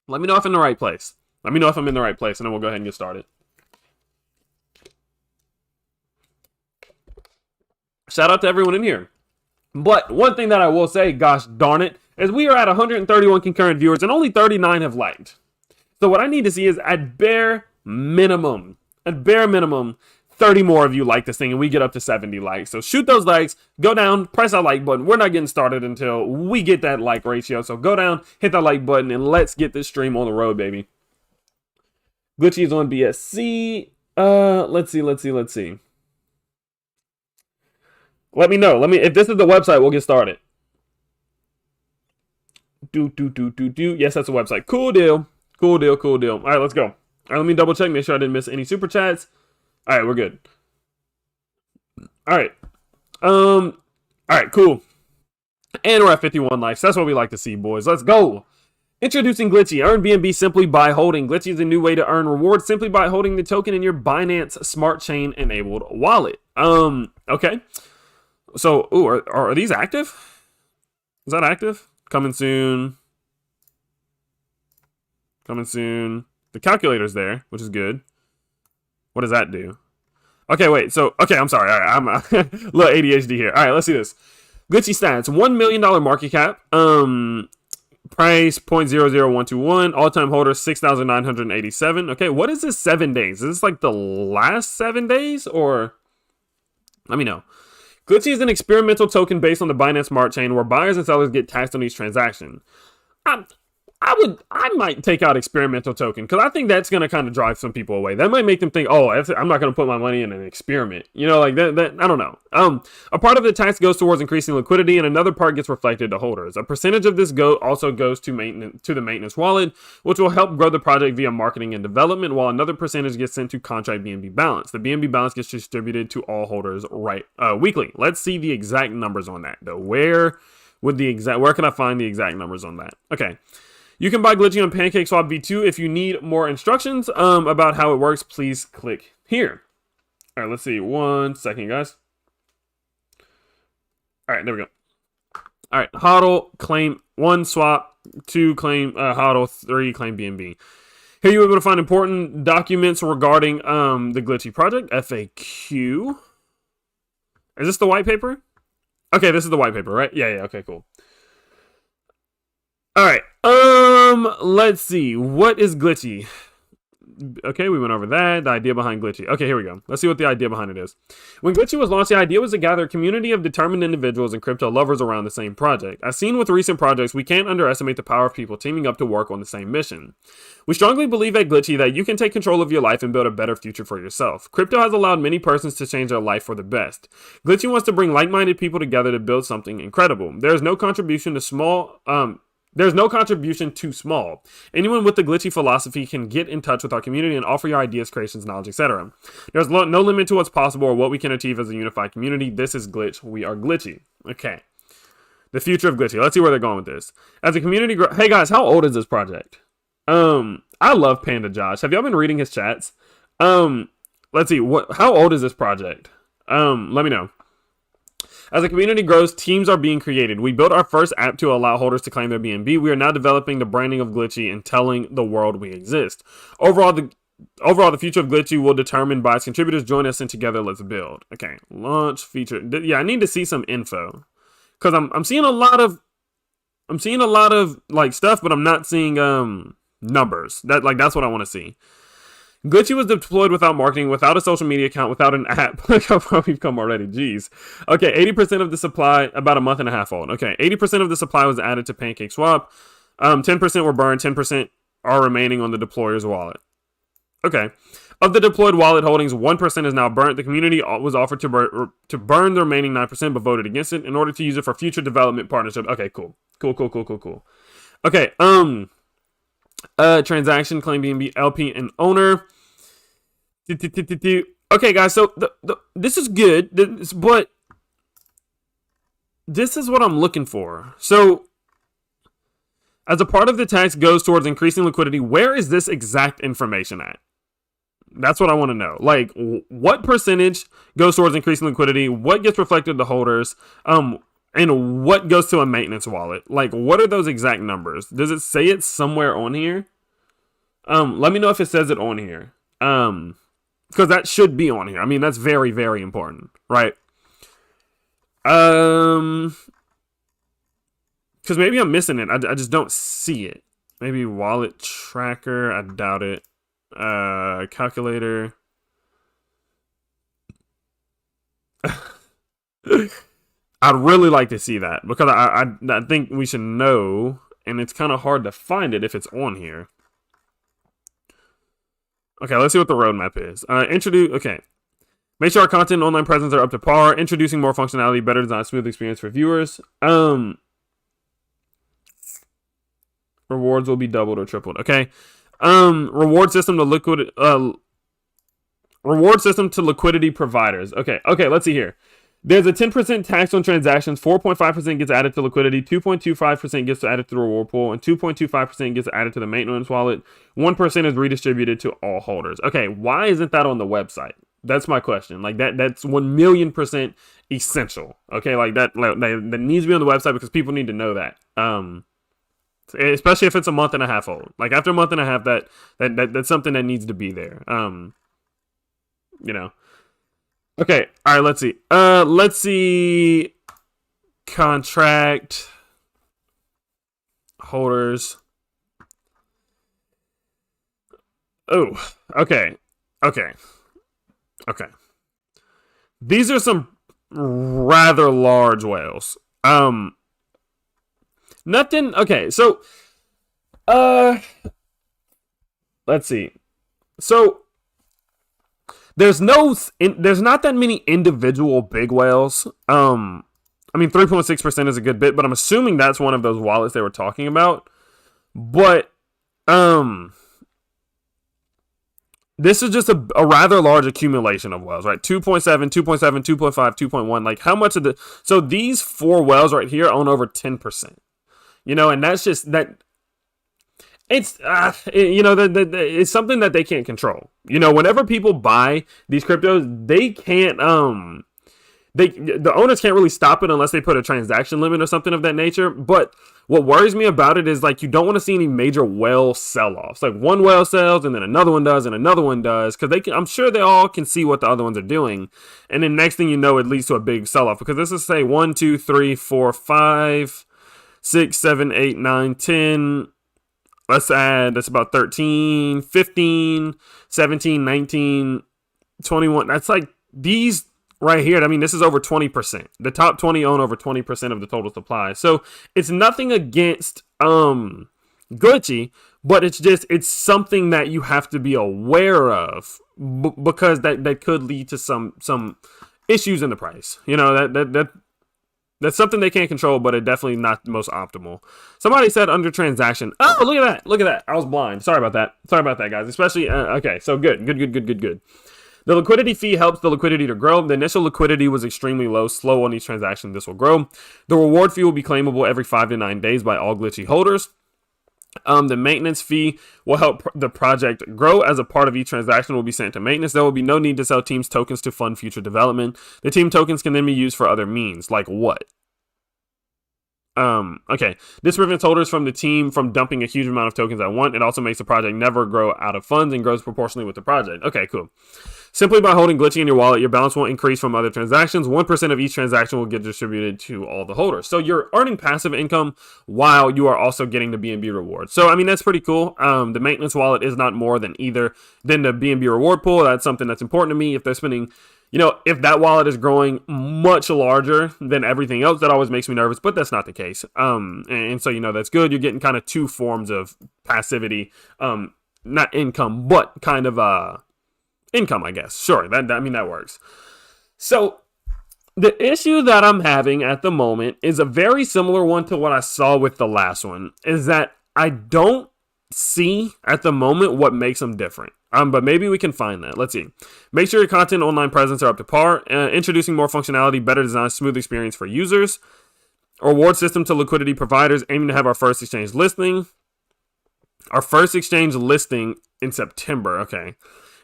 Let me know if I'm in the right place. Let me know if I'm in the right place, and then we'll go ahead and get started. Shout out to everyone in here. But one thing that I will say, gosh darn it, is we are at 131 concurrent viewers, and only 39 have liked. So what I need to see is at bare minimum, 30 more of you like this thing, and we get up to 70 likes. So shoot those likes, go down, press that like button. We're not getting started until we get that like ratio. So go down, hit that like button, and let's get this stream on the road, baby. Glitchy is on BSC. Let's see. Let me know. If this is the website, we'll get started. Yes, that's the website. Cool deal. All right, let's go. All right, let me double check, make sure I didn't miss any super chats. All right, we're good. All right. All right, cool. And we're at 51 likes. That's what we like to see, boys. Let's go. Introducing Glitchy. Earn BNB simply by holding. Glitchy is a new way to earn rewards simply by holding the token in your Binance Smart Chain enabled wallet. Okay. So, are these active? Is that active? Coming soon. The calculator's there, which is good. What does that do? Okay, wait. So, okay, I'm sorry. All right, I'm a little ADHD here. All right, let's see this. Glitchy stats: $1 million market cap. Price 0.00121. All-time holder 6,987. Okay, what is this 7 days? Is this like the last 7 days, or? Let me know. Glitchy is an experimental token based on the Binance Smart Chain where buyers and sellers get taxed on each transaction. I might take out experimental token because I think that's going to kind of drive some people away. That might make them think, oh, I'm not going to put my money in an experiment. You know, like that I don't know. A part of the tax goes towards increasing liquidity and another part gets reflected to holders. A percentage of this also goes to the maintenance wallet, which will help grow the project via marketing and development, while another percentage gets sent to contract BNB balance. The BNB balance gets distributed to all holders weekly. Let's see the exact numbers on that though. Where can I find the exact numbers on that? Okay. You can buy Glitchy on PancakeSwap V2. If you need more instructions about how it works, please click here. All right, let's see. 1 second, guys. All right, there we go. All right, HODL, claim 1, swap 2, claim HODL 3, claim BNB. Here you'll be able to find important documents regarding the Glitchy project. FAQ. Is this the white paper? Okay, this is the white paper, right? Yeah, okay, cool. All right. Let's see. What is Glitchy? Okay, we went over that. The idea behind Glitchy. Okay, here we go. Let's see what the idea behind it is. When Glitchy was launched, the idea was to gather a community of determined individuals and crypto lovers around the same project. As seen with recent projects, we can't underestimate the power of people teaming up to work on the same mission. We strongly believe at Glitchy that you can take control of your life and build a better future for yourself. Crypto has allowed many persons to change their life for the best. Glitchy wants to bring like-minded people together to build something incredible. There's no contribution too small. Anyone with the Glitchy philosophy can get in touch with our community and offer your ideas, creations, knowledge, etc. There's no limit to what's possible or what we can achieve as a unified community. This is Glitch. We are Glitchy. Okay. The future of Glitchy. Let's see where they're going with this. As a community hey guys, how old is this project? I love Panda Josh. Have y'all been reading his chats? Let's see. How old is this project? Let me know. As the community grows, teams are being created. We built our first app to allow holders to claim their BNB. We are now developing the branding of Glitchy and telling the world we exist. Overall, the future of Glitchy will determine by its contributors. Join us and together let's build. Okay, launch feature. Yeah, I need to see some info because I'm seeing a lot of like stuff, but I'm not seeing numbers. That's what I want to see. Glitchy was deployed without marketing, without a social media account, without an app. Look how far we've come already. Jeez. Okay, 80% of the supply, about a month and a half old. Okay, 80% of the supply was added to PancakeSwap. 10% were burned, 10% are remaining on the deployer's wallet. Okay. Of the deployed wallet holdings, 1% is now burnt. The community was offered to burn the remaining 9%, but voted against it in order to use it for future development partnership. Okay, cool. Cool. Okay, transaction, claim BNB, LP, and owner. Okay, guys, so this is good, but this is what I'm looking for. So, as a part of the tax goes towards increasing liquidity, where is this exact information at? That's what I want to know. Like, what percentage goes towards increasing liquidity? What gets reflected to holders? And what goes to a maintenance wallet? Like, what are those exact numbers? Does it say it somewhere on here? Let me know if it says it on here. Because that should be on here. I mean, that's very, very important, right? Because maybe I'm missing it. I just don't see it. Maybe wallet tracker. I doubt it. Calculator. I'd really like to see that because I think we should know, and it's kind of hard to find it if it's on here. Okay, let's see what the roadmap is. Okay. Make sure our content and online presence are up to par. Introducing more functionality, better design, smooth experience for viewers. Rewards will be doubled or tripled. Okay. Reward system to liquidity providers. Okay, let's see here. There's a 10% tax on transactions, 4.5% gets added to liquidity, 2.25% gets added to the reward pool, and 2.25% gets added to the maintenance wallet. 1% is redistributed to all holders. Okay, why isn't that on the website? That's my question. Like that's 1,000,000% essential. Okay, like that needs to be on the website because people need to know that. Especially if it's a month and a half old. Like after a month and a half, that's something that needs to be there. Okay, all right, let's see. Let's see contract holders. Oh, okay. These are some rather large whales. Nothing. Okay, so let's see. So there's not that many individual big whales. I mean 3.6% is a good bit, but I'm assuming that's one of those wallets they were talking about. But this is just a rather large accumulation of whales, right? 2.7, 2.7, 2.5, 2.1. Like how much of the so these 4 whales right here own over 10%. And that's just that. It's it's something that they can't control. Whenever people buy these cryptos, they can't the owners can't really stop it unless they put a transaction limit or something of that nature. But what worries me about it is like you don't want to see any major whale sell-offs. Like one whale sells and then another one does and another one does because I'm sure they all can see what the other ones are doing, and then next thing you know, it leads to a big sell-off because this is say 1, 2, 3, 4, 5, 6, 7, 8, 9, 10. Let's add, that's about 13, 15, 17, 19, 21. That's like these right here. I mean, this is over 20%. The top 20 own over 20% of the total supply. So it's nothing against Glitchy, but it's something that you have to be aware of because that could lead to some issues in the price. That's something they can't control, but it definitely not the most optimal. Somebody said under transaction. Oh, look at that. I was blind. Sorry about that, guys. Especially, okay, so good. The liquidity fee helps the liquidity to grow. The initial liquidity was extremely slow on each transaction. This will grow. The reward fee will be claimable every 5 to 9 days by all Glitchy holders. The maintenance fee will help the project grow as a part of each transaction will be sent to maintenance. There will be no need to sell teams tokens to fund future development. The team tokens can then be used for other means. Like what? Okay. This prevents holders from the team from dumping a huge amount of tokens at once. It also makes the project never grow out of funds and grows proportionally with the project. Okay, cool. Simply by holding Glitchy in your wallet, your balance won't increase from other transactions. 1% of each transaction will get distributed to all the holders. So you're earning passive income while you are also getting the BNB reward. So, I mean, that's pretty cool. The maintenance wallet is not more than the BNB reward pool. That's something that's important to me. If they're spending, if that wallet is growing much larger than everything else, that always makes me nervous, but that's not the case. And so, that's good. You're getting kind of 2 forms of passivity, not income, but kind of, income, I guess. Sure, that works. So the issue that I'm having at the moment is a very similar one to what I saw with the last one, is that I don't see at the moment what makes them different. But maybe we can find that. Let's see. Make sure your content and online presence are up to par. Introducing more functionality, better design, smooth experience for users. A reward system to liquidity providers, aiming to have our first exchange listing. Our first exchange listing in September. Okay.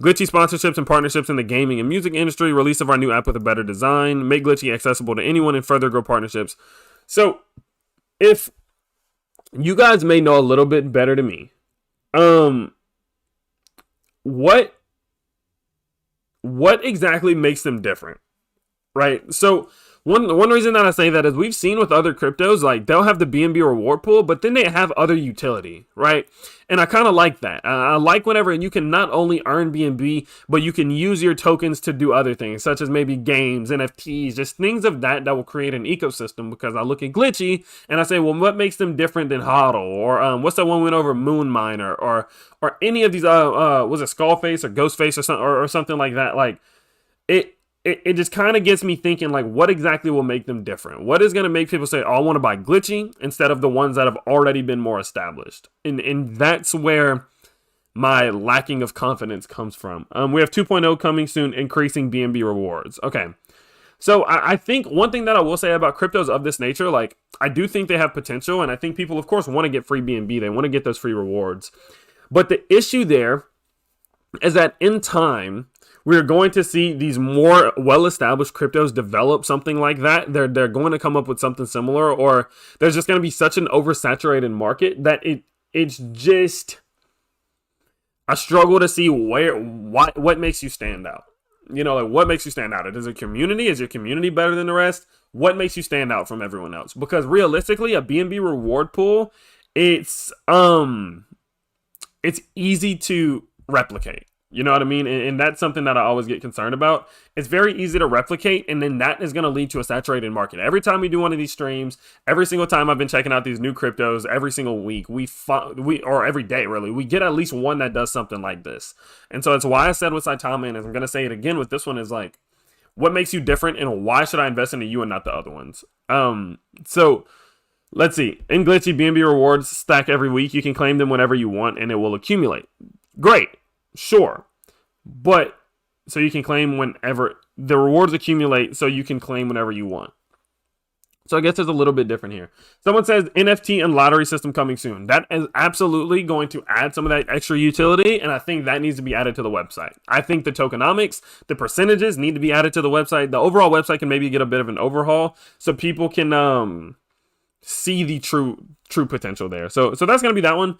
Glitchy sponsorships and partnerships in the gaming and music industry. Release of our new app with a better design. Make Glitchy accessible to anyone and further grow partnerships. So, if you guys may know a little bit better than me, what exactly makes them different, right? So one reason that I say that is we've seen with other cryptos, like they'll have the BNB reward pool, but then they have other utility, right? And I kind of like that. I like whenever you can not only earn BNB, but you can use your tokens to do other things, such as maybe games, NFTs, just things of that will create an ecosystem. Because I look at Glitchy and I say, well, what makes them different than HODL? Or what's that one we went over, Moon Miner, or any of these, was it Skullface or Ghostface or something like that? Like it just kind of gets me thinking, like, what exactly will make them different? What is going to make people say, oh, I want to buy Glitchy instead of the ones that have already been more established? And that's where my lacking of confidence comes from. We have 2.0 coming soon, increasing BNB rewards. Okay. So I think one thing that I will say about cryptos of this nature, like, I do think they have potential, and I think people, of course, want to get free BNB. They want to get those free rewards. But the issue there is that in time, we're going to see these more well-established cryptos develop something like that. They're going to come up with something similar, or there's just going to be such an oversaturated market that it's just, I struggle to see what makes you stand out. You know, like, what makes you stand out? Is it community? Is your community better than the rest? What makes you stand out from everyone else? Because realistically, a BNB reward pool, it's easy to replicate. You know what I mean? And that's something that I always get concerned about. It's very easy to replicate, and then that is going to lead to a saturated market. Every time we do one of these streams, every single time I've been checking out these new cryptos, every single week, or every day really, we get at least one that does something like this. And so it's why I said with Saitama, and I'm going to say it again with this one, is like, what makes you different, and why should I invest into you and not the other ones? So let's see. In Glitchy, BNB rewards stack every week. You can claim them whenever you want, and it will accumulate. Great. Sure, but so you can claim whenever the rewards accumulate, so you can claim whenever you want. So I guess there's a little bit different here. Someone says NFT and lottery system coming soon. That is absolutely going to add some of that extra utility, and I think that needs to be added to the website. I think the tokenomics, the percentages need to be added to the website. The overall website can maybe get a bit of an overhaul so people can see the true potential there. So that's going to be that one.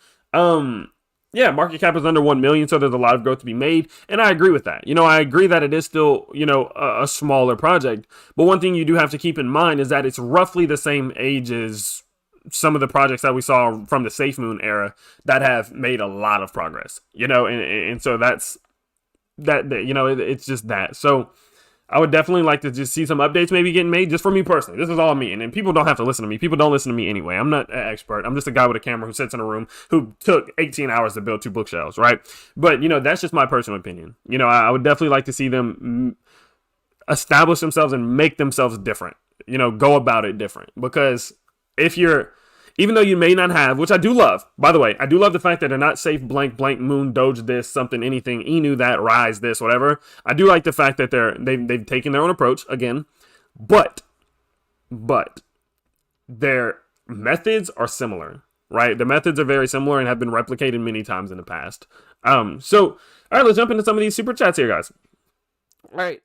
Yeah, market cap is under 1 million, so there's a lot of growth to be made, and I agree with that. You know, I agree that it is still, you know, a smaller project, but one thing you do have to keep in mind is that it's roughly the same age as some of the projects that we saw from the Safe Moon era that have made a lot of progress, you know, and so that's, you know, it's just that. So I would definitely like to just see some updates maybe getting made, just for me personally. This is all me, and people don't have to listen to me. People don't listen to me anyway. I'm not an expert. I'm just a guy with a camera who sits in a room who took 18 hours to build 2 bookshelves, right? But, you know, that's just my personal opinion. You know, I would definitely like to see them establish themselves and make themselves different. You know, go about it different. Because if you're, even though you may not have, which I do love, by the way, I do love the fact that they're not safe, blank, moon, doge this, something, anything, inu that, rise this, whatever. I do like the fact that they've taken their own approach again, but their methods are similar, right? The methods are very similar and have been replicated many times in the past. So, all right, let's jump into some of these super chats here, guys. All right.